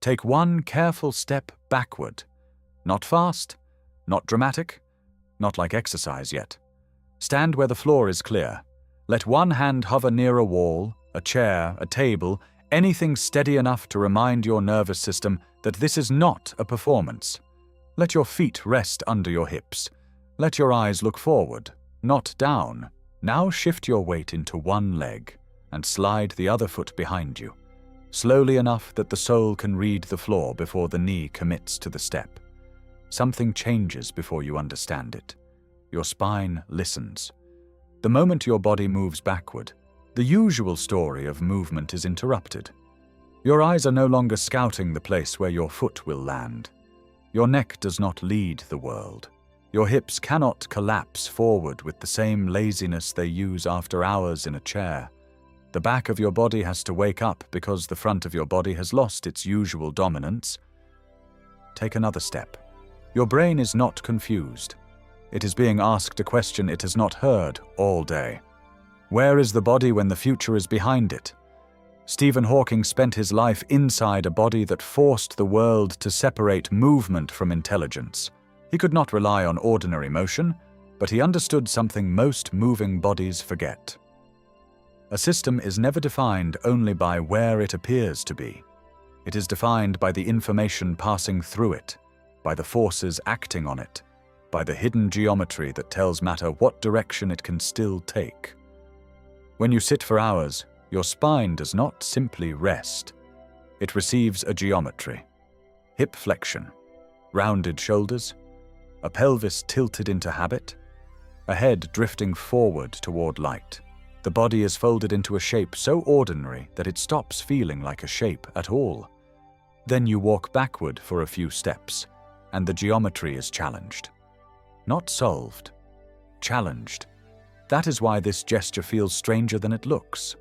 Take one careful step backward. Not fast, not dramatic, not like exercise yet. Stand where the floor is clear. Let one hand hover near a wall, a chair, a table, anything steady enough to remind your nervous system that this is not a performance. Let your feet rest under your hips. Let your eyes look forward, not down. Now shift your weight into one leg and slide the other foot behind you, slowly enough that the sole can read the floor before the knee commits to the step. Something changes before you understand it. Your spine listens. The moment your body moves backward, the usual story of movement is interrupted. Your eyes are no longer scouting the place where your foot will land. Your neck does not lead the world. Your hips cannot collapse forward with the same laziness they use after hours in a chair. The back of your body has to wake up because the front of your body has lost its usual dominance. Take another step. Your brain is not confused. It is being asked a question it has not heard all day. Where is the body when the future is behind it? Stephen Hawking spent his life inside a body that forced the world to separate movement from intelligence. He could not rely on ordinary motion, but he understood something most moving bodies forget. A system is never defined only by where it appears to be. It is defined by the information passing through it, by the forces acting on it, by the hidden geometry that tells matter what direction it can still take. When you sit for hours, your spine does not simply rest. It receives a geometry. Hip flexion, rounded shoulders, a pelvis tilted into habit, a head drifting forward toward light. The body is folded into a shape so ordinary that it stops feeling like a shape at all. Then you walk backward for a few steps, and the geometry is challenged. Not solved, challenged. That is why this gesture feels stranger than it looks.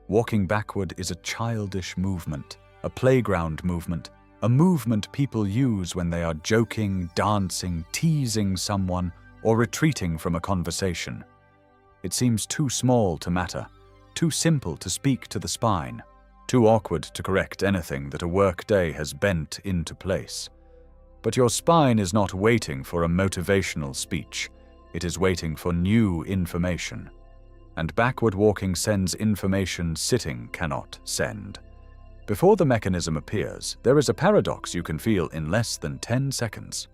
Walking backward is a childish movement, a playground movement, a movement people use when they are joking, dancing, teasing someone, or retreating from a conversation. It seems too small to matter, too simple to speak to the spine, too awkward to correct anything that a workday has bent into place. But your spine is not waiting for a motivational speech. It is waiting for new information. And backward walking sends information sitting cannot send. Before the mechanism appears, there is a paradox you can feel in less than 10 seconds.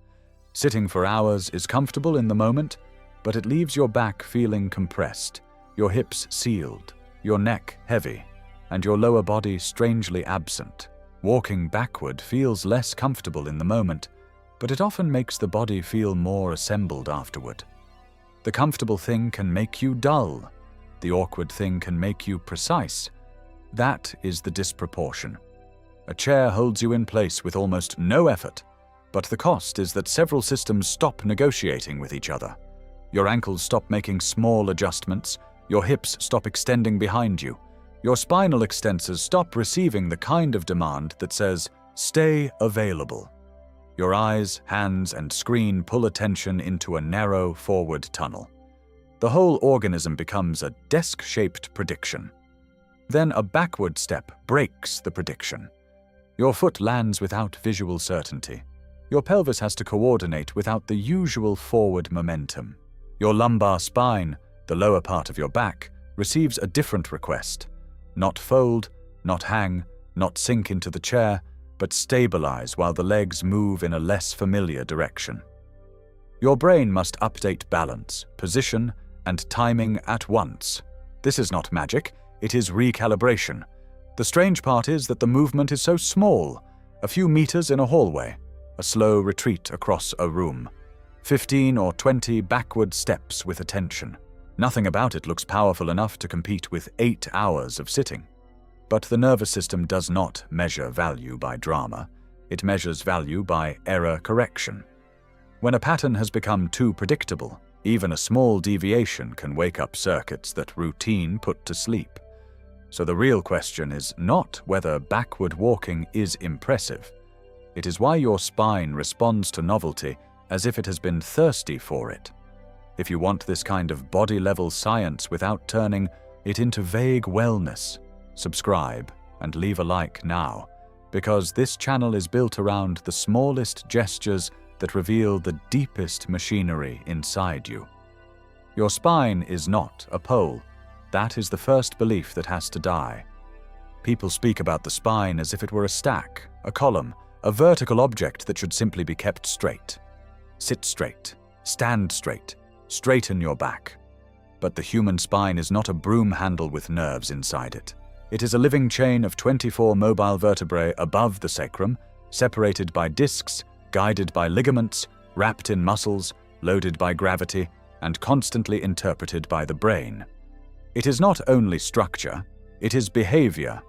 Sitting for hours is comfortable in the moment, but it leaves your back feeling compressed, your hips sealed, your neck heavy, and your lower body strangely absent. Walking backward feels less comfortable in the moment, but it often makes the body feel more assembled afterward. The comfortable thing can make you dull. The awkward thing can make you precise. That is the disproportion. A chair holds you in place with almost no effort, but the cost is that several systems stop negotiating with each other. Your ankles stop making small adjustments, your hips stop extending behind you, your spinal extensors stop receiving the kind of demand that says, "Stay available." Your eyes, hands, and screen pull attention into a narrow forward tunnel. The whole organism becomes a desk-shaped prediction. Then a backward step breaks the prediction. Your foot lands without visual certainty. Your pelvis has to coordinate without the usual forward momentum. Your lumbar spine, the lower part of your back, receives a different request. Not fold, not hang, not sink into the chair, but stabilize while the legs move in a less familiar direction. Your brain must update balance, position, and timing at once. This is not magic, it is recalibration. The strange part is that the movement is so small, a few meters in a hallway, a slow retreat across a room, 15 or 20 backward steps with attention. Nothing about it looks powerful enough to compete with 8 hours of sitting. But the nervous system does not measure value by drama. It measures value by error correction. When a pattern has become too predictable, even a small deviation can wake up circuits that routine put to sleep. So the real question is not whether backward walking is impressive. It is why your spine responds to novelty as if it has been thirsty for it. If you want this kind of body-level science without turning it into vague wellness, subscribe and leave a like now. because this channel is built around the smallest gestures that reveal the deepest machinery inside you. Your spine is not a pole. That is the first belief that has to die. People speak about the spine as if it were a stack, a column, a vertical object that should simply be kept straight. Sit straight, stand straight, straighten your back. But the human spine is not a broom handle with nerves inside it. It is a living chain of 24 mobile vertebrae above the sacrum, separated by discs, guided by ligaments, wrapped in muscles, loaded by gravity, and constantly interpreted by the brain. It is not only structure, it is behavior.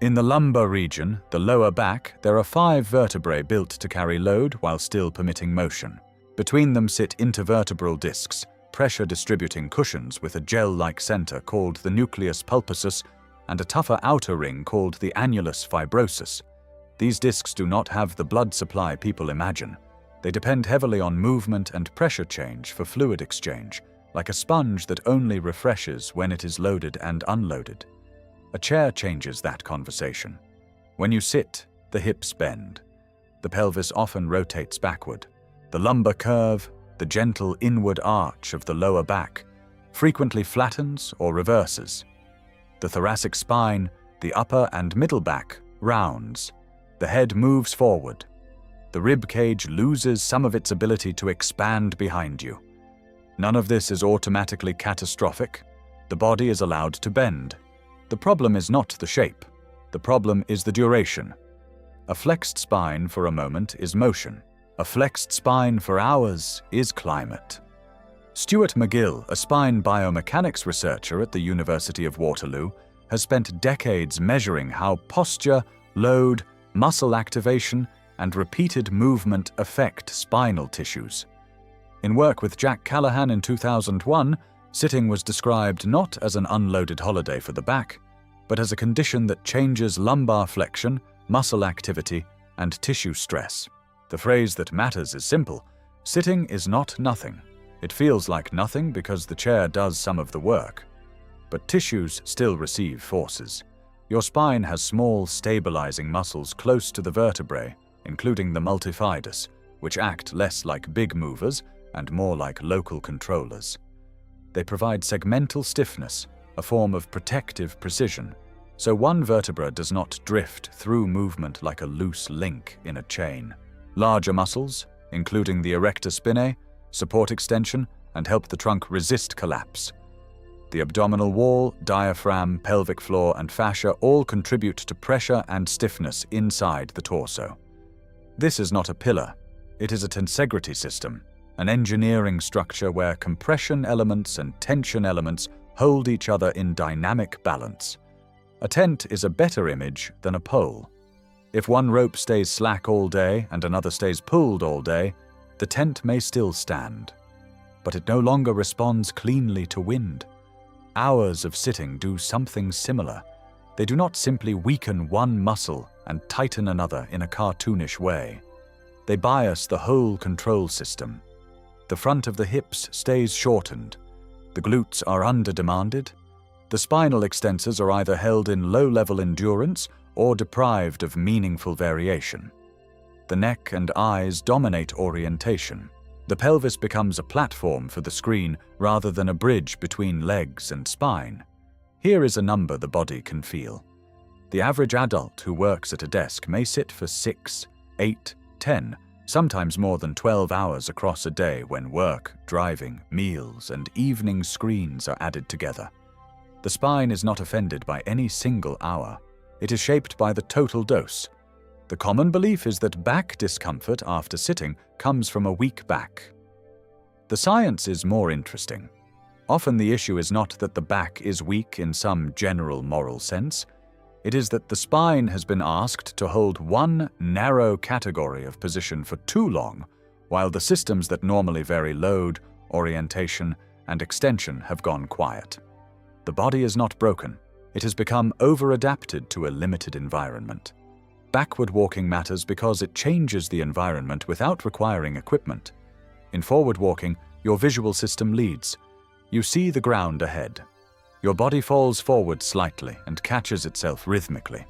In the lumbar region, the lower back, there are 5 vertebrae built to carry load while still permitting motion. Between them sit intervertebral discs, pressure-distributing cushions with a gel-like center called the nucleus pulposus and a tougher outer ring called the annulus fibrosus. These discs do not have the blood supply people imagine. They depend heavily on movement and pressure change for fluid exchange, like a sponge that only refreshes when it is loaded and unloaded. A chair changes that conversation. When you sit, the hips bend. The pelvis often rotates backward. The lumbar curve, the gentle inward arch of the lower back, frequently flattens or reverses. The thoracic spine, the upper and middle back, rounds. The head moves forward. The rib cage loses some of its ability to expand behind you. None of this is automatically catastrophic. The body is allowed to bend. The problem is not the shape. The problem is the duration. A flexed spine for a moment is motion. A flexed spine for hours is climate. Stuart McGill, a spine biomechanics researcher at the University of Waterloo, has spent decades measuring how posture, load, muscle activation, and repeated movement affect spinal tissues. In work with Jack Callahan in 2001, sitting was described not as an unloaded holiday for the back, but as a condition that changes lumbar flexion, muscle activity, and tissue stress. The phrase that matters is simple: sitting is not nothing. It feels like nothing because the chair does some of the work. But tissues still receive forces. Your spine has small, stabilizing muscles close to the vertebrae, including the multifidus, which act less like big movers and more like local controllers. They provide segmental stiffness, a form of protective precision, so one vertebra does not drift through movement like a loose link in a chain. Larger muscles, including the erector spinae, support extension and help the trunk resist collapse. The abdominal wall, diaphragm, pelvic floor, and fascia all contribute to pressure and stiffness inside the torso. This is not a pillar. It is a tensegrity system, an engineering structure where compression elements and tension elements hold each other in dynamic balance. A tent is a better image than a pole. If one rope stays slack all day and another stays pulled all day, the tent may still stand. But it no longer responds cleanly to wind. Hours of sitting do something similar. They do not simply weaken one muscle and tighten another in a cartoonish way. They bias the whole control system. The front of the hips stays shortened. The glutes are under-demanded. The spinal extensors are either held in low-level endurance or deprived of meaningful variation. The neck and eyes dominate orientation. The pelvis becomes a platform for the screen rather than a bridge between legs and spine. Here is a number the body can feel. The average adult who works at a desk may sit for 6, 8, 10, sometimes more than 12 hours across a day when work, driving, meals, and evening screens are added together. The spine is not offended by any single hour. It is shaped by the total dose. The common belief is that back discomfort after sitting comes from a weak back. The science is more interesting. Often the issue is not that the back is weak in some general moral sense. It is that the spine has been asked to hold one narrow category of position for too long, while the systems that normally vary load, orientation, and extension have gone quiet. The body is not broken. It has become over-adapted to a limited environment. Backward walking matters because it changes the environment without requiring equipment. In forward walking, your visual system leads. You see the ground ahead. Your body falls forward slightly and catches itself rhythmically.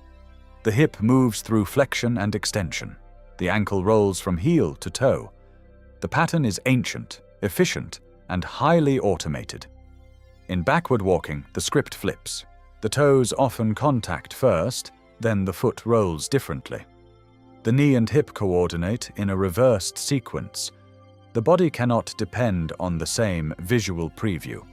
The hip moves through flexion and extension. The ankle rolls from heel to toe. The pattern is ancient, efficient, and highly automated. In backward walking, the script flips. The toes often contact first, then the foot rolls differently. The knee and hip coordinate in a reversed sequence. The body cannot depend on the same visual preview.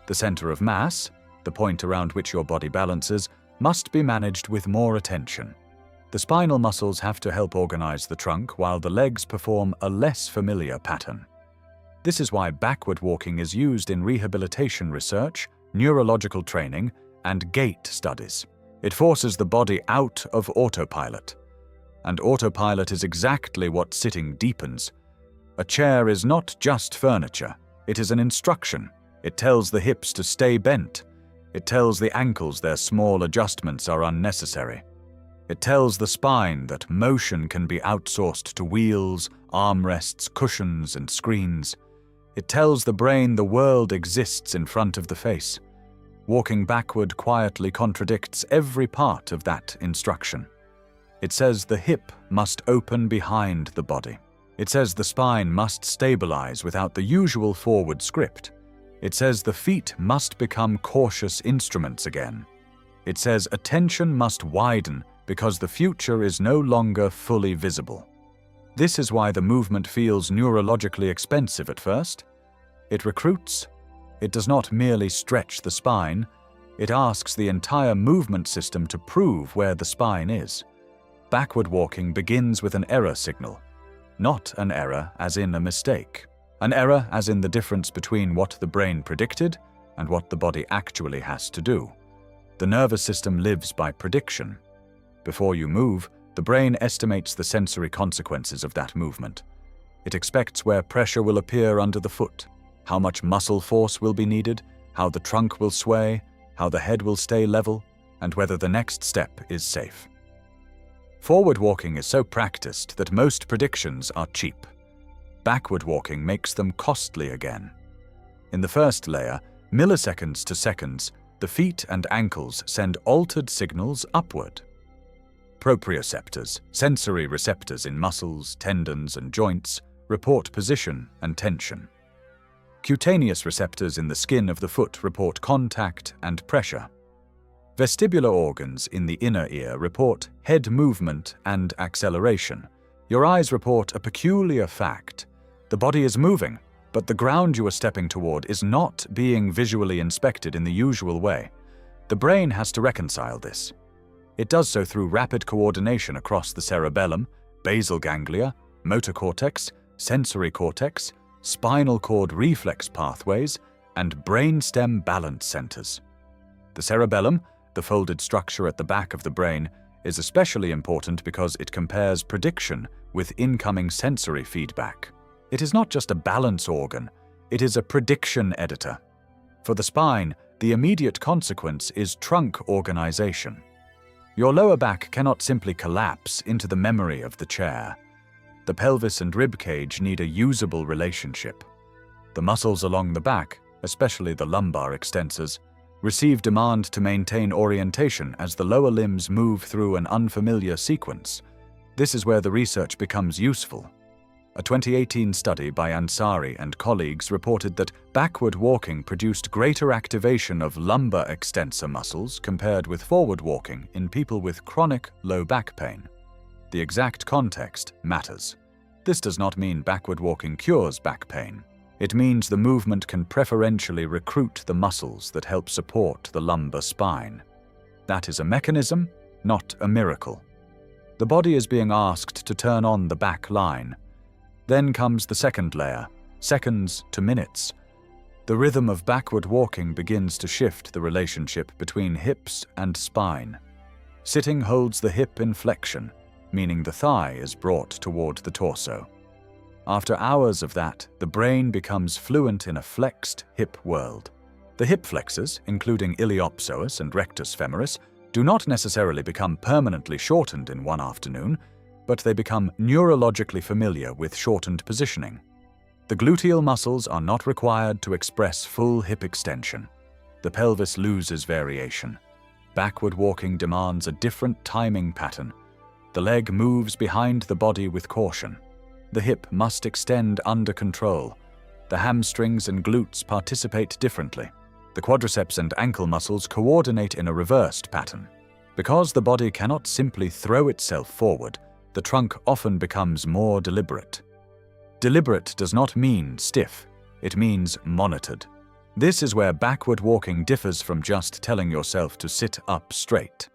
The center of mass, the point around which your body balances, must be managed with more attention. The spinal muscles have to help organize the trunk while the legs perform a less familiar pattern. This is why backward walking is used in rehabilitation research, neurological training, and gait studies. It forces the body out of autopilot. And autopilot is exactly what sitting deepens. A chair is not just furniture. It is an instruction. It tells the hips to stay bent. It tells the ankles their small adjustments are unnecessary. It tells the spine that motion can be outsourced to wheels, armrests, cushions, and screens. It tells the brain the world exists in front of the face. Walking backward quietly contradicts every part of that instruction. It says the hip must open behind the body. It says the spine must stabilize without the usual forward script. It says the feet must become cautious instruments again. It says attention must widen because the future is no longer fully visible. This is why the movement feels neurologically expensive at first. It recruits. It does not merely stretch the spine. It asks the entire movement system to prove where the spine is. Backward walking begins with an error signal. Not an error as in a mistake. An error as in the difference between what the brain predicted and what the body actually has to do. The nervous system lives by prediction. Before you move, the brain estimates the sensory consequences of that movement. It expects where pressure will appear under the foot, how much muscle force will be needed, how the trunk will sway, how the head will stay level, and whether the next step is safe. Forward walking is so practiced that most predictions are cheap. Backward walking makes them costly again. In the first layer, milliseconds to seconds, the feet and ankles send altered signals upward. Proprioceptors, sensory receptors in muscles, tendons, and joints, report position and tension. Cutaneous receptors in the skin of the foot report contact and pressure. Vestibular organs in the inner ear report head movement and acceleration. Your eyes report a peculiar fact. The body is moving, but the ground you are stepping toward is not being visually inspected in the usual way. The brain has to reconcile this. It does so through rapid coordination across the cerebellum, basal ganglia, motor cortex, sensory cortex, spinal cord reflex pathways, and brainstem balance centers. The cerebellum, the folded structure at the back of the brain, is especially important because it compares prediction with incoming sensory feedback. It is not just a balance organ, it is a prediction editor. For the spine, the immediate consequence is trunk organization. Your lower back cannot simply collapse into the memory of the chair. The pelvis and rib cage need a usable relationship. The muscles along the back, especially the lumbar extensors, receive demand to maintain orientation as the lower limbs move through an unfamiliar sequence. This is where the research becomes useful. A 2018 study by Ansari and colleagues reported that backward walking produced greater activation of lumbar extensor muscles compared with forward walking in people with chronic low back pain. The exact context matters. This does not mean backward walking cures back pain. It means the movement can preferentially recruit the muscles that help support the lumbar spine. That is a mechanism, not a miracle. The body is being asked to turn on the back line. Then comes the second layer, seconds to minutes. The rhythm of backward walking begins to shift the relationship between hips and spine. Sitting holds the hip in flexion, meaning the thigh is brought toward the torso. After hours of that, the brain becomes fluent in a flexed hip world. The hip flexors, including iliopsoas and rectus femoris, do not necessarily become permanently shortened in one afternoon, but they become neurologically familiar with shortened positioning. The gluteal muscles are not required to express full hip extension. The pelvis loses variation. backward walking demands a different timing pattern. The leg moves behind the body with caution. The hip must extend under control. The hamstrings and glutes participate differently. The quadriceps and ankle muscles coordinate in a reversed pattern. Because the body cannot simply throw itself forward, the trunk often becomes more deliberate. Deliberate does not mean stiff, it means monitored. This is where backward walking differs from just telling yourself to sit up straight.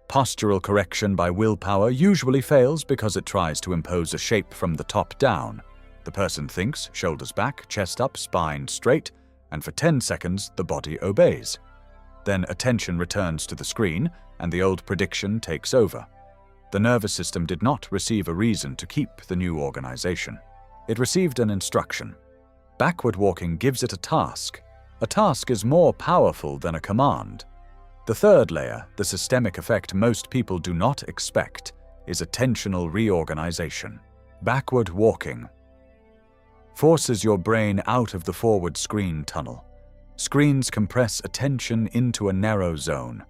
Postural correction by willpower usually fails because it tries to impose a shape from the top down. The person thinks, shoulders back, chest up, spine straight, and for 10 seconds the body obeys. Then attention returns to the screen, and the old prediction takes over. The nervous system did not receive a reason to keep the new organization. It received an instruction. Backward walking gives it a task. A task is more powerful than a command. The third layer, the systemic effect most people do not expect, is attentional reorganization. Backward walking forces your brain out of the forward screen tunnel. Screens compress attention into a narrow zone.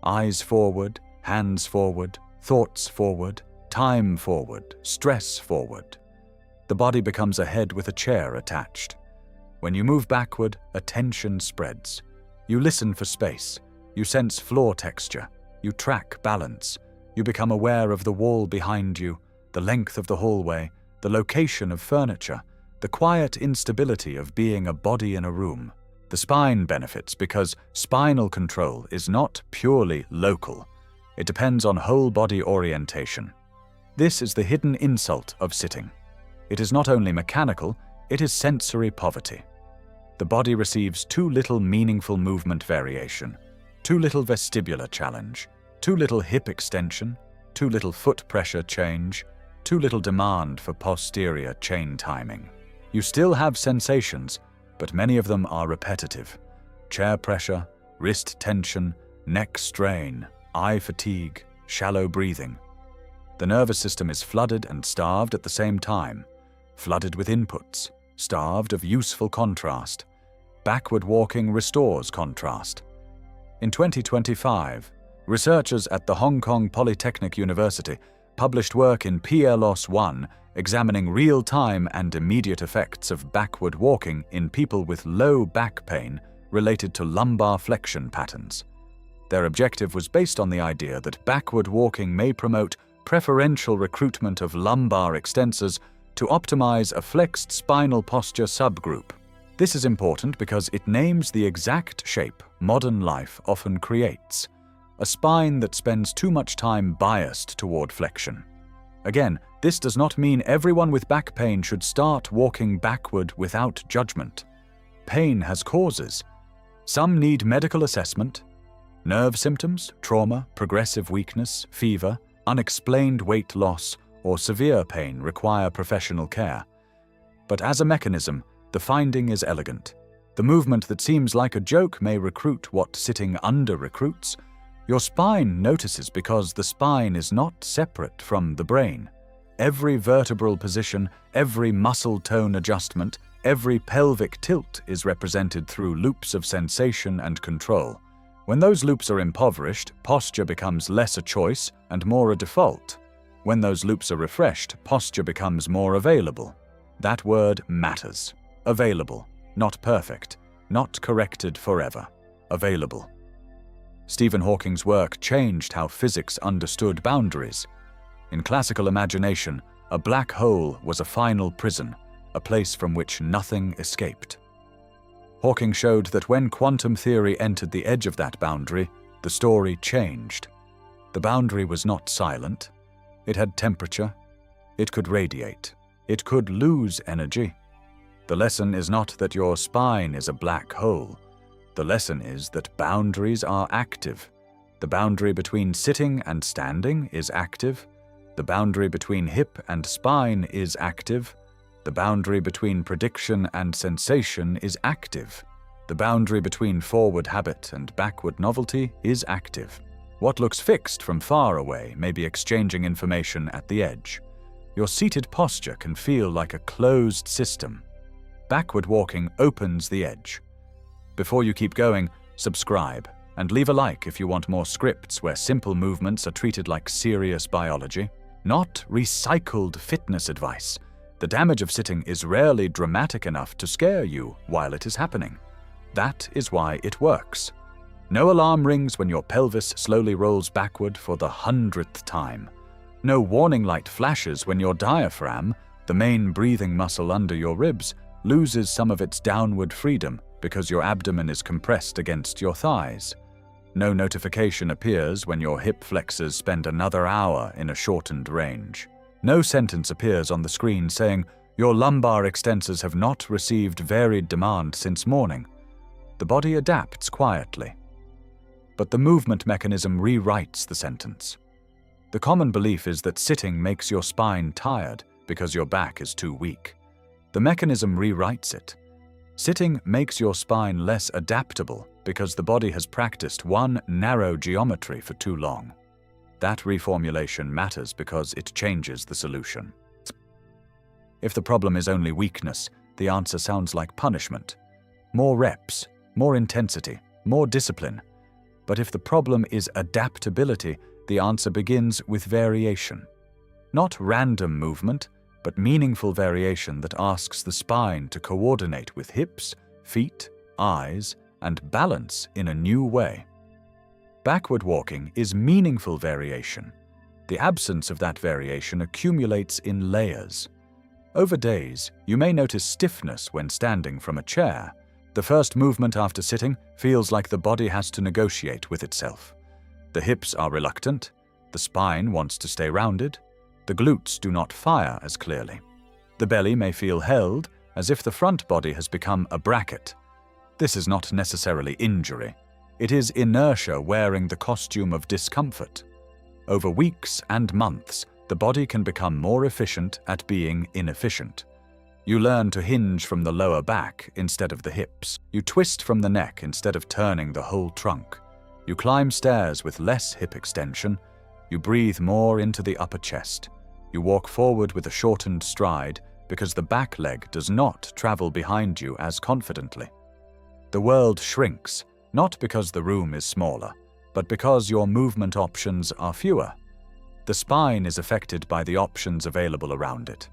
Eyes forward, hands forward, thoughts forward, time forward, stress forward. The body becomes a head with a chair attached. When you move backward, attention spreads. You listen for space. You sense floor texture. You track balance. You become aware of the wall behind you, the length of the hallway, the location of furniture, the quiet instability of being a body in a room. The spine benefits because spinal control is not purely local. It depends on whole body orientation. This is the hidden insult of sitting. It is not only mechanical, it is sensory poverty. The body receives too little meaningful movement variation, too little vestibular challenge, too little hip extension, too little foot pressure change, too little demand for posterior chain timing. You still have sensations, but many of them are repetitive. Chair pressure, wrist tension, neck strain, eye fatigue, shallow breathing. The nervous system is flooded and starved at the same time, flooded with inputs, starved of useful contrast. Backward walking restores contrast. In 2025, researchers at the Hong Kong Polytechnic University published work in PLOS 1 examining real-time and immediate effects of backward walking in people with low back pain related to lumbar flexion patterns. Their objective was based on the idea that backward walking may promote preferential recruitment of lumbar extensors to optimize a flexed spinal posture subgroup. This is important because it names the exact shape modern life often creates, a spine that spends too much time biased toward flexion. Again, this does not mean everyone with back pain should start walking backward without judgment. Pain has causes. Some need medical assessment. Nerve symptoms, trauma, progressive weakness, fever, unexplained weight loss, or severe pain require professional care. But as a mechanism, the finding is elegant. The movement that seems like a joke may recruit what sitting under recruits. Your spine notices because the spine is not separate from the brain. Every vertebral position, every muscle tone adjustment, every pelvic tilt is represented through loops of sensation and control. When those loops are impoverished, posture becomes less a choice and more a default. When those loops are refreshed, posture becomes more available. That word matters. Available, not perfect, not corrected forever. Available. Stephen Hawking's work changed how physics understood boundaries. In classical imagination, a black hole was a final prison, a place from which nothing escaped. Hawking showed that when quantum theory entered the edge of that boundary, the story changed. The boundary was not silent. It had temperature. It could radiate. It could lose energy. The lesson is not that your spine is a black hole. The lesson is that boundaries are active. The boundary between sitting and standing is active. The boundary between hip and spine is active. The boundary between prediction and sensation is active. The boundary between forward habit and backward novelty is active. What looks fixed from far away may be exchanging information at the edge. Your seated posture can feel like a closed system. Backward walking opens the edge. Before you keep going, subscribe. and leave a like if you want more scripts where simple movements are treated like serious biology. Not recycled fitness advice. The damage of sitting is rarely dramatic enough to scare you while it is happening. That is why it works. No alarm rings when your pelvis slowly rolls backward for the 100th time. No warning light flashes when your diaphragm, the main breathing muscle under your ribs, loses some of its downward freedom because your abdomen is compressed against your thighs. No notification appears when your hip flexors spend another hour in a shortened range. No sentence appears on the screen saying, "Your lumbar extensors have not received varied demand since morning." The body adapts quietly. But the movement mechanism rewrites the sentence. The common belief is that sitting makes your spine tired because your back is too weak. The mechanism rewrites it. Sitting makes your spine less adaptable because the body has practiced one narrow geometry for too long. That reformulation matters because it changes the solution. If the problem is only weakness, the answer sounds like punishment. More reps, more intensity, more discipline. But if the problem is adaptability, the answer begins with variation. Not random movement, but meaningful variation that asks the spine to coordinate with hips, feet, eyes, and balance in a new way. Backward walking is meaningful variation. The absence of that variation accumulates in layers. Over days, you may notice stiffness when standing from a chair. The first movement after sitting feels like the body has to negotiate with itself. The hips are reluctant, the spine wants to stay rounded, the glutes do not fire as clearly. The belly may feel held, as if the front body has become a bracket. This is not necessarily injury. It is inertia wearing the costume of discomfort. Over weeks and months, the body can become more efficient at being inefficient. You learn to hinge from the lower back instead of the hips. You twist from the neck instead of turning the whole trunk. You climb stairs with less hip extension. You breathe more into the upper chest. You walk forward with a shortened stride because the back leg does not travel behind you as confidently. The world shrinks, not because the room is smaller, but because your movement options are fewer. The spine is affected by the options available around it.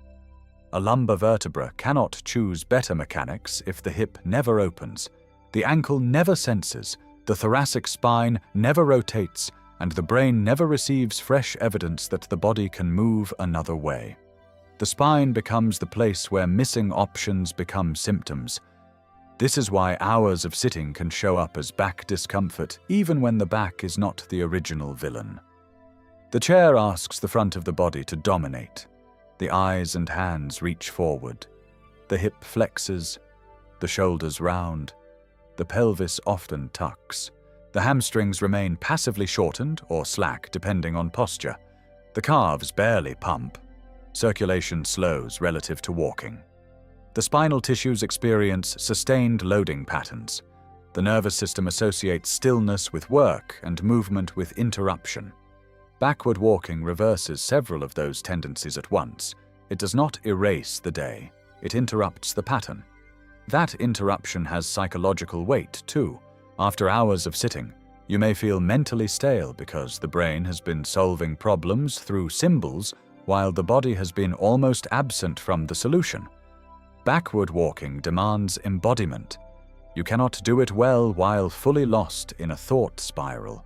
A lumbar vertebra cannot choose better mechanics if the hip never opens, the ankle never senses, the thoracic spine never rotates, and the brain never receives fresh evidence that the body can move another way. The spine becomes the place where missing options become symptoms. This is why hours of sitting can show up as back discomfort even when the back is not the original villain. The chair asks the front of the body to dominate. The eyes and hands reach forward. The hip flexes, the shoulders round. The pelvis often tucks. The hamstrings remain passively shortened or slack depending on posture. The calves barely pump. Circulation slows relative to walking. The spinal tissues experience sustained loading patterns. The nervous system associates stillness with work and movement with interruption. Backward walking reverses several of those tendencies at once. It does not erase the day. It interrupts the pattern. That interruption has psychological weight, too. After hours of sitting, you may feel mentally stale because the brain has been solving problems through symbols while the body has been almost absent from the solution. Backward walking demands embodiment. You cannot do it well while fully lost in a thought spiral.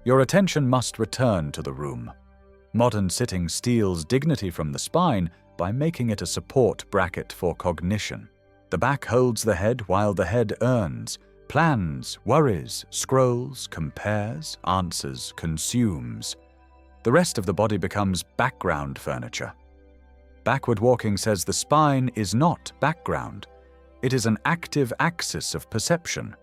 Your attention must return to the room. Modern sitting steals dignity from the spine by making it a support bracket for cognition. The back holds the head while the head earns, plans, worries, scrolls, compares, answers, consumes. The rest of the body becomes background furniture. Backward walking says the spine is not background. It is an active axis of perception.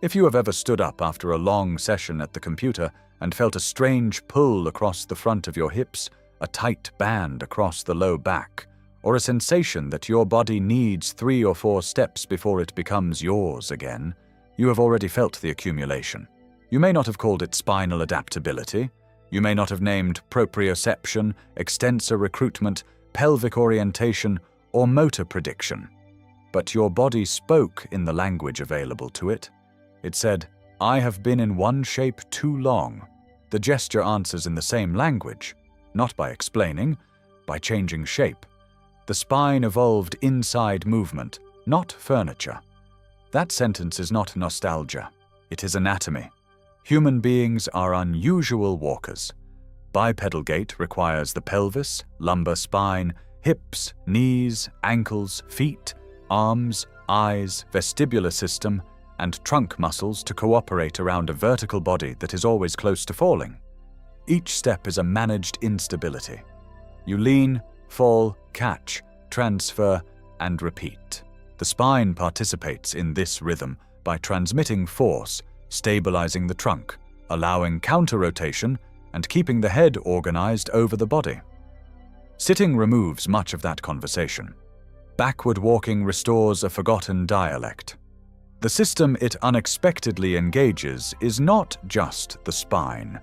If you have ever stood up after a long session at the computer and felt a strange pull across the front of your hips, a tight band across the low back, or a sensation that your body needs 3 or 4 steps before it becomes yours again, you have already felt the accumulation. You may not have called it spinal adaptability. You may not have named proprioception, extensor recruitment, pelvic orientation, or motor prediction. But your body spoke in the language available to it. It said, "I have been in one shape too long." The gesture answers in the same language, not by explaining, by changing shape. The spine evolved inside movement, not furniture. That sentence is not nostalgia. It is anatomy. Human beings are unusual walkers. Bipedal gait requires the pelvis, lumbar spine, hips, knees, ankles, feet, arms, eyes, vestibular system, and trunk muscles to cooperate around a vertical body that is always close to falling. Each step is a managed instability. You lean, fall, catch, transfer, and repeat. The spine participates in this rhythm by transmitting force, stabilizing the trunk, allowing counter-rotation, and keeping the head organized over the body. Sitting removes much of that conversation. Backward walking restores a forgotten dialect. The system it unexpectedly engages is not just the spine.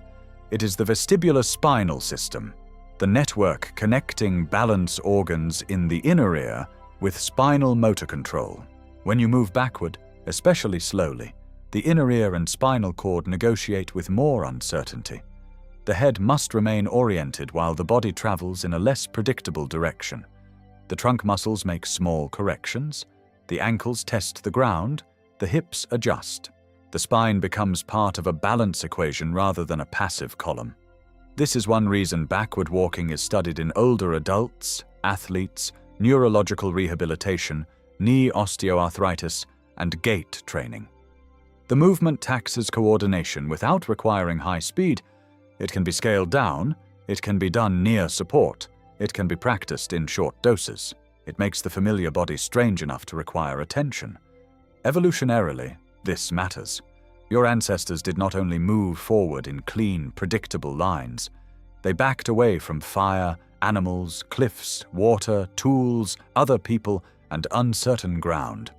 It is the vestibular spinal system, the network connecting balance organs in the inner ear with spinal motor control. When you move backward, especially slowly, the inner ear and spinal cord negotiate with more uncertainty. The head must remain oriented while the body travels in a less predictable direction. The trunk muscles make small corrections, the ankles test the ground, the hips adjust. The spine becomes part of a balance equation rather than a passive column. This is one reason backward walking is studied in older adults, athletes, neurological rehabilitation, knee osteoarthritis, and gait training. The movement taxes coordination without requiring high speed. It can be scaled down, it can be done near support, it can be practiced in short doses. It makes the familiar body strange enough to require attention. Evolutionarily, this matters. Your ancestors did not only move forward in clean, predictable lines. They backed away from fire, animals, cliffs, water, tools, other people, and uncertain ground.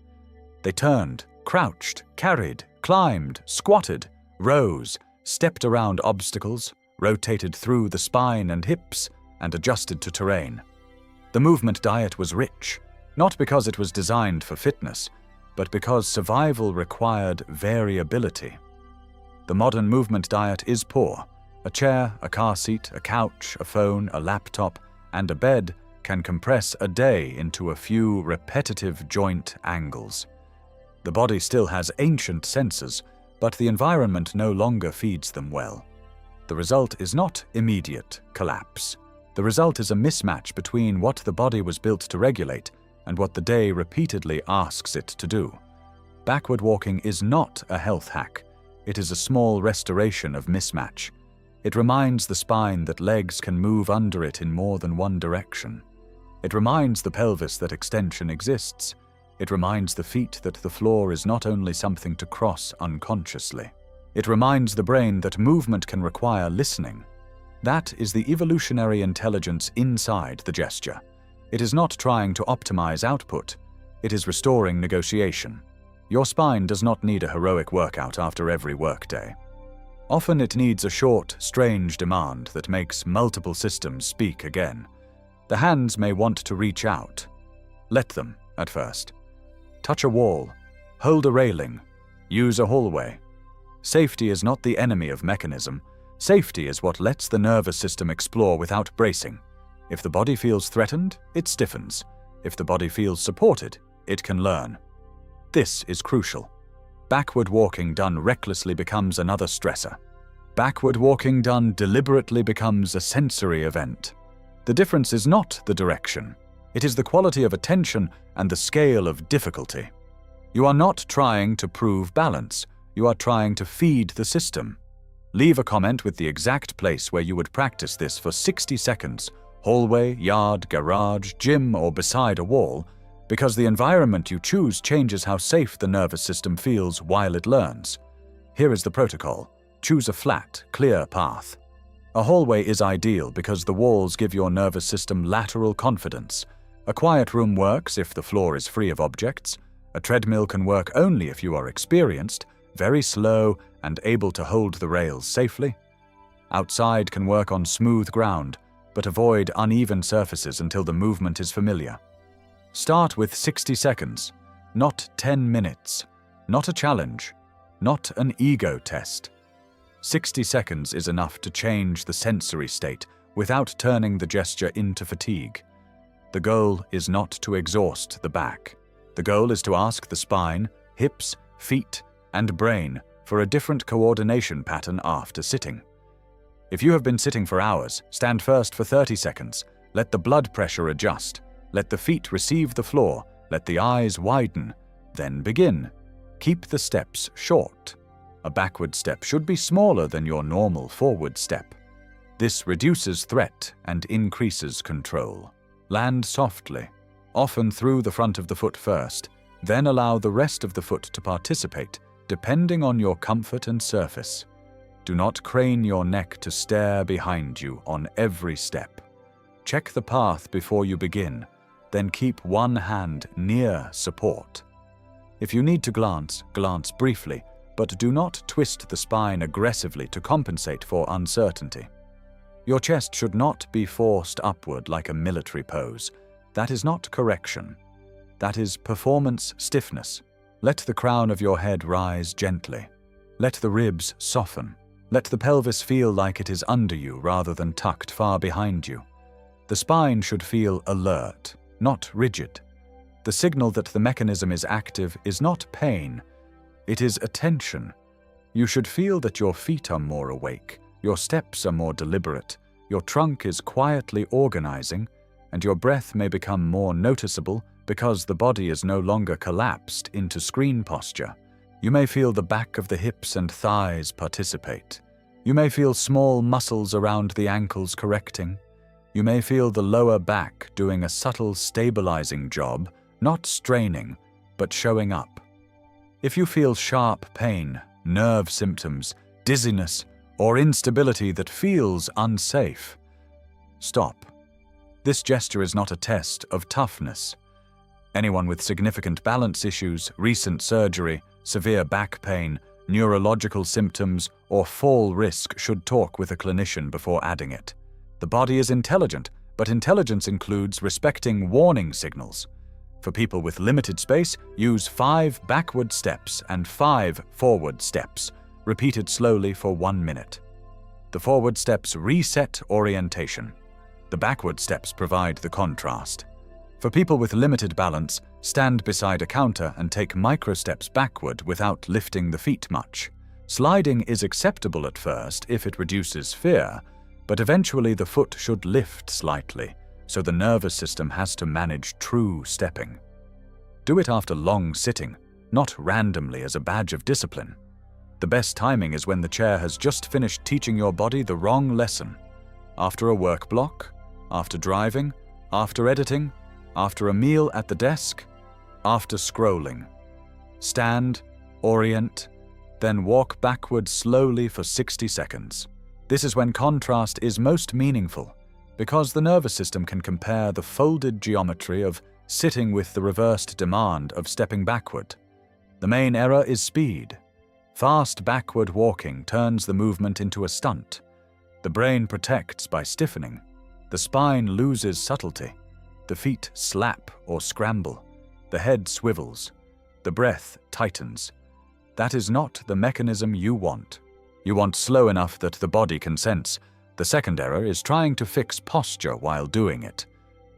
They turned, crouched, carried, climbed, squatted, rose, stepped around obstacles, rotated through the spine and hips, and adjusted to terrain. The movement diet was rich, not because it was designed for fitness, but because survival required variability. The modern movement diet is poor. A chair, a car seat, a couch, a phone, a laptop, and a bed can compress a day into a few repetitive joint angles. The body still has ancient senses, but the environment no longer feeds them well. The result is not immediate collapse. The result is a mismatch between what the body was built to regulate and what the day repeatedly asks it to do. Backward walking is not a health hack. It is a small restoration of mismatch. It reminds the spine that legs can move under it in more than one direction. It reminds the pelvis that extension exists. It reminds the feet that the floor is not only something to cross unconsciously. It reminds the brain that movement can require listening. That is the evolutionary intelligence inside the gesture. It is not trying to optimize output. It is restoring negotiation. Your spine does not need a heroic workout after every workday. Often it needs a short, strange demand that makes multiple systems speak again. The hands may want to reach out. Let them, at first. Touch a wall. Hold a railing. Use a hallway. Safety is not the enemy of mechanism. Safety is what lets the nervous system explore without bracing. If the body feels threatened, it stiffens. If the body feels supported, it can learn. This is crucial. Backward walking done recklessly becomes another stressor. Backward walking done deliberately becomes a sensory event. The difference is not the direction. It is the quality of attention and the scale of difficulty. You are not trying to prove balance. You are trying to feed the system. Leave a comment with the exact place where you would practice this for 60 seconds, hallway, yard, garage, gym, or beside a wall, because the environment you choose changes how safe the nervous system feels while it learns. Here is the protocol. Choose a flat, clear path. A hallway is ideal because the walls give your nervous system lateral confidence. A quiet room works if the floor is free of objects. A treadmill can work only if you are experienced, very slow, and able to hold the rails safely. Outside can work on smooth ground, but avoid uneven surfaces until the movement is familiar. Start with 60 seconds, not 10 minutes. Not a challenge, not an ego test. 60 seconds is enough to change the sensory state without turning the gesture into fatigue. The goal is not to exhaust the back. The goal is to ask the spine, hips, feet, and brain for a different coordination pattern after sitting. If you have been sitting for hours, stand first for 30 seconds. Let the blood pressure adjust. Let the feet receive the floor. Let the eyes widen. Then begin. Keep the steps short. A backward step should be smaller than your normal forward step. This reduces threat and increases control. Land softly, often through the front of the foot first, then allow the rest of the foot to participate, depending on your comfort and surface. Do not crane your neck to stare behind you on every step. Check the path before you begin, then keep one hand near support. If you need to glance, glance briefly, but do not twist the spine aggressively to compensate for uncertainty. Your chest should not be forced upward like a military pose. That is not correction. That is performance stiffness. Let the crown of your head rise gently. Let the ribs soften. Let the pelvis feel like it is under you rather than tucked far behind you. The spine should feel alert, not rigid. The signal that the mechanism is active is not pain. It is attention. You should feel that your feet are more awake, your steps are more deliberate, your trunk is quietly organizing, and your breath may become more noticeable because the body is no longer collapsed into screen posture. You may feel the back of the hips and thighs participate. You may feel small muscles around the ankles correcting. You may feel the lower back doing a subtle stabilizing job, not straining, but showing up. If you feel sharp pain, nerve symptoms, dizziness, or instability that feels unsafe, stop. This gesture is not a test of toughness. Anyone with significant balance issues, recent surgery, severe back pain, neurological symptoms, or fall risk should talk with a clinician before adding it. The body is intelligent, but intelligence includes respecting warning signals. For people with limited space, use 5 backward steps and 5 forward steps, repeated slowly for 1 minute. The forward steps reset orientation. The backward steps provide the contrast. For people with limited balance, stand beside a counter and take micro steps backward without lifting the feet much. Sliding is acceptable at first if it reduces fear, but eventually the foot should lift slightly, so the nervous system has to manage true stepping. Do it after long sitting, not randomly as a badge of discipline. The best timing is when the chair has just finished teaching your body the wrong lesson. After a work block, after driving, after editing, after a meal at the desk, after scrolling. Stand, orient, then walk backward slowly for 60 seconds. This is when contrast is most meaningful, because the nervous system can compare the folded geometry of sitting with the reversed demand of stepping backward. The main error is speed. Fast backward walking turns the movement into a stunt. The brain protects by stiffening. The spine loses subtlety. The feet slap or scramble. The head swivels. The breath tightens. That is not the mechanism you want. You want slow enough that the body can sense. The second error is trying to fix posture while doing it.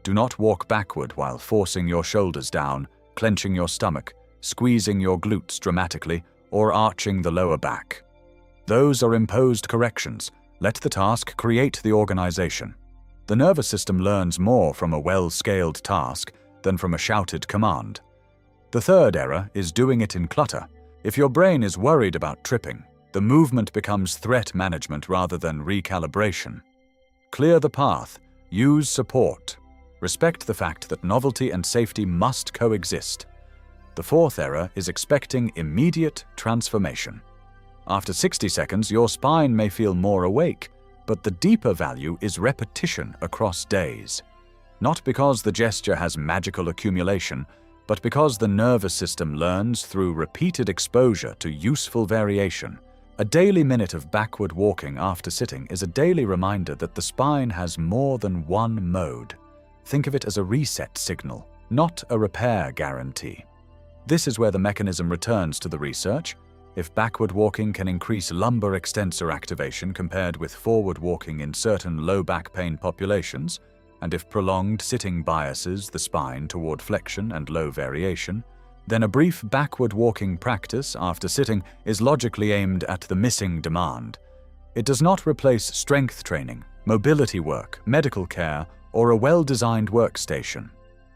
Do not walk backward while forcing your shoulders down, clenching your stomach, squeezing your glutes dramatically, or arching the lower back. Those are imposed corrections. Let the task create the organization. The nervous system learns more from a well-scaled task than from a shouted command. The third error is doing it in clutter. If your brain is worried about tripping, the movement becomes threat management rather than recalibration. Clear the path. Use support. Respect the fact that novelty and safety must coexist. The fourth error is expecting immediate transformation. After 60 seconds, your spine may feel more awake, but the deeper value is repetition across days. Not because the gesture has magical accumulation, but because the nervous system learns through repeated exposure to useful variation. A daily minute of backward walking after sitting is a daily reminder that the spine has more than one mode. Think of it as a reset signal, not a repair guarantee. This is where the mechanism returns to the research. If backward walking can increase lumbar extensor activation compared with forward walking in certain low back pain populations, and if prolonged sitting biases the spine toward flexion and low variation, then a brief backward walking practice after sitting is logically aimed at the missing demand. It does not replace strength training, mobility work, medical care, or a well-designed workstation.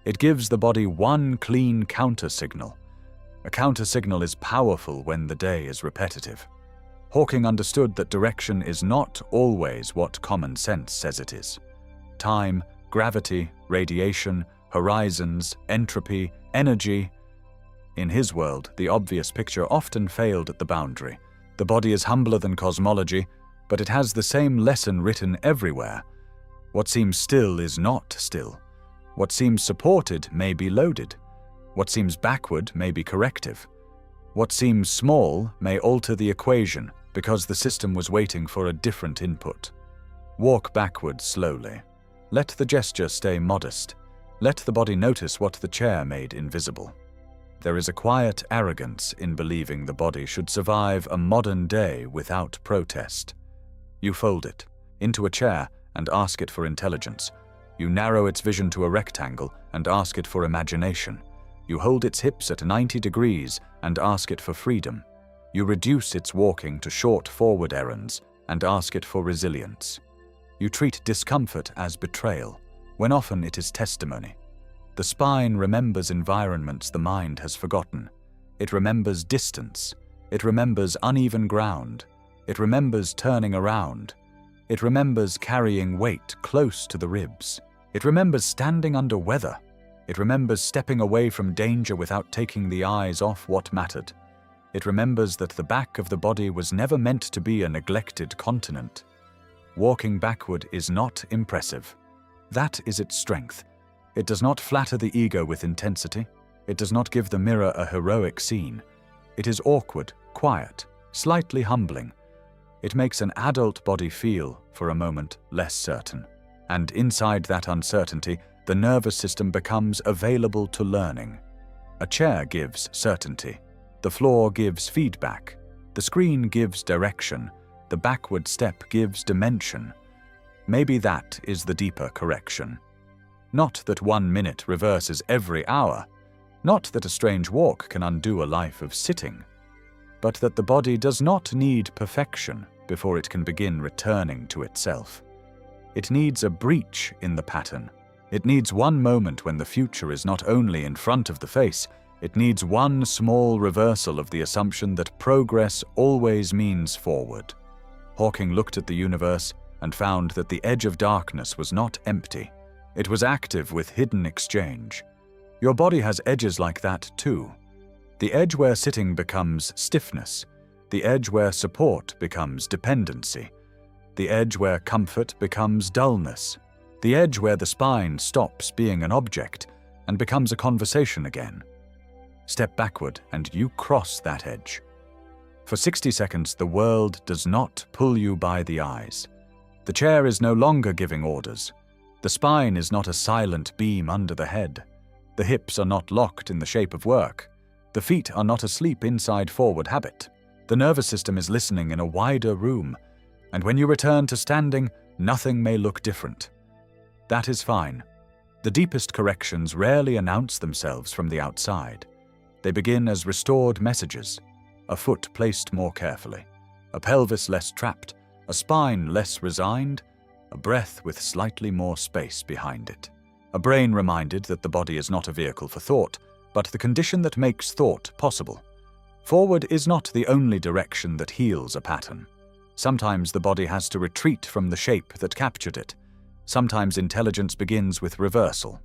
It gives the body one clean counter-signal. A counter-signal is powerful when the day is repetitive. Hawking understood that direction is not always what common sense says it is. Time, gravity, radiation, horizons, entropy, energy. In his world, the obvious picture often failed at the boundary. The body is humbler than cosmology, but it has the same lesson written everywhere. What seems still is not still. What seems supported may be loaded. What seems backward may be corrective. What seems small may alter the equation because the system was waiting for a different input. Walk backward slowly. Let the gesture stay modest. Let the body notice what the chair made invisible. There is a quiet arrogance in believing the body should survive a modern day without protest. You fold it into a chair and ask it for intelligence. You narrow its vision to a rectangle and ask it for imagination. You hold its hips at 90 degrees and ask it for freedom. You reduce its walking to short forward errands and ask it for resilience. You treat discomfort as betrayal, when often it is testimony. The spine remembers environments the mind has forgotten. It remembers distance. It remembers uneven ground. It remembers turning around. It remembers carrying weight close to the ribs. It remembers standing under weather. It remembers stepping away from danger without taking the eyes off what mattered. It remembers that the back of the body was never meant to be a neglected continent. Walking backward is not impressive. That is its strength. It does not flatter the ego with intensity. It does not give the mirror a heroic scene. It is awkward, quiet, slightly humbling. It makes an adult body feel, for a moment, less certain. And inside that uncertainty, the nervous system becomes available to learning. A chair gives certainty. The floor gives feedback. The screen gives direction. The backward step gives dimension. Maybe that is the deeper correction. Not that 1 minute reverses every hour. Not that a strange walk can undo a life of sitting. But that the body does not need perfection before it can begin returning to itself. It needs a breach in the pattern. It needs one moment when the future is not only in front of the face, it needs one small reversal of the assumption that progress always means forward. Hawking looked at the universe and found that the edge of darkness was not empty. It was active with hidden exchange. Your body has edges like that too. The edge where sitting becomes stiffness. The edge where support becomes dependency. The edge where comfort becomes dullness. The edge where the spine stops being an object and becomes a conversation again. Step backward and you cross that edge. For 60 seconds, the world does not pull you by the eyes. The chair is no longer giving orders. The spine is not a silent beam under the head. The hips are not locked in the shape of work. The feet are not asleep inside forward habit. The nervous system is listening in a wider room, and when you return to standing, nothing may look different. That is fine. The deepest corrections rarely announce themselves from the outside. They begin as restored messages. A foot placed more carefully, a pelvis less trapped, a spine less resigned, a breath with slightly more space behind it. A brain reminded that the body is not a vehicle for thought, but the condition that makes thought possible. Forward is not the only direction that heals a pattern. Sometimes the body has to retreat from the shape that captured it. Sometimes intelligence begins with reversal.